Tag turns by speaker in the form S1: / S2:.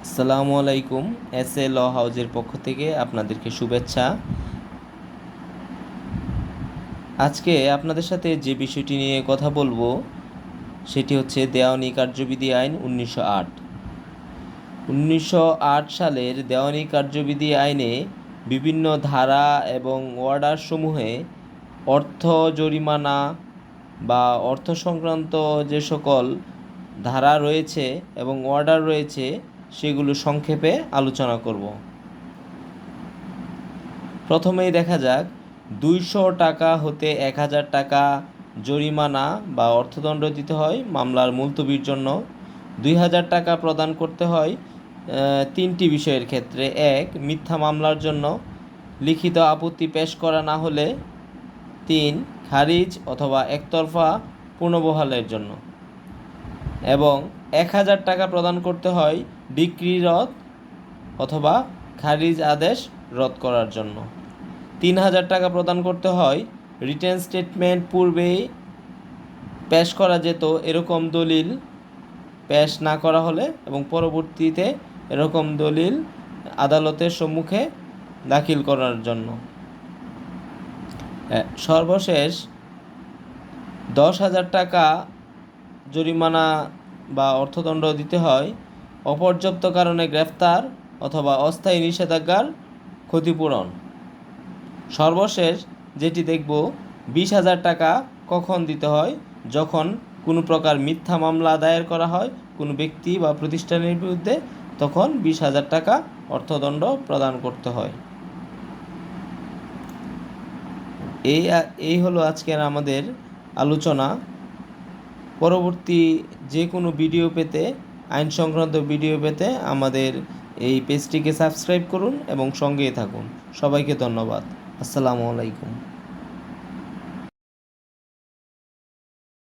S1: আসসালামু আলাইকুম। S A ল হাউজের পক্ষ থেকে আপনাদেরকে শুভেচ্ছা। আজকে আপনাদের সাথে যে বিষয়টি নিয়ে কথা বলবো সেটি হচ্ছে দেওয়ানি কার্যবিধি আইন 1908। 1908 সালের দেওয়ানি কার্যবিধি আইনে বিভিন্ন ধারা এবং অর্ডার সমূহে অর্থ জরিমানা বা অর্থ সংক্রান্ত যে সকল ধারা রয়েছে এবং অর্ডার রয়েছে সেগুলো সংক্ষেপে আলোচনা করব। প্রথমেই দেখা যাক 200 টাকা হতে 1000 টাকা জরিমানা বা অর্থদণ্ড দিতে হয় মামলার মুলতবির জন্য। 2000 টাকা প্রদান করতে হয় তিনটি বিষয়ের ক্ষেত্রে: 1, মিথ্যা মামলার জন্য; লিখিত আপত্তি পেশ করা না হলে; 3, খারিজ অথবা একতরফা পুনর্বহালের জন্য; এবং 1000 টাকা প্রদান করতে হয় ডিক্রি রদ অথবা খারিজ আদেশ রদ করার জন্য। 3000 টাকা প্রদান করতে হয় রিটেন স্টেটমেন্ট পূর্বেই পেশ করা যেত এরকম দলিল পেশ না করা হলে এবং পরবর্তীতে এরকম দলিল আদালতের সম্মুখে দাখিল করার জন্য। সর্বশেষ 10,000 টাকা জরিমানা বা অর্থদণ্ড দিতে হয় অপর্যাপ্ত কারণে গ্রেফতার অথবা অস্থায়ী নিষেধাজ্ঞার ক্ষতিপূরণ। সর্বশেষ যেটি দেখব, 20,000 টাকা কখন দিতে হয়? যখন কোনো প্রকার মিথ্যা মামলা দায়ের করা হয় কোনো ব্যক্তি বা প্রতিষ্ঠানের বিরুদ্ধে, তখন 20,000 টাকা অর্থদণ্ড প্রদান করতে হয়। এই হলো আজকের আমাদের আলোচনা। পরবর্তী যে কোনো ভিডিও পেতে, আইন সংক্রান্ত ভিডিও পেতে আমাদের এই পেজটিকে সাবস্ক্রাইব করুন এবং সঙ্গেই থাকুন। সবাইকে ধন্যবাদ। আসসালামু আলাইকুম।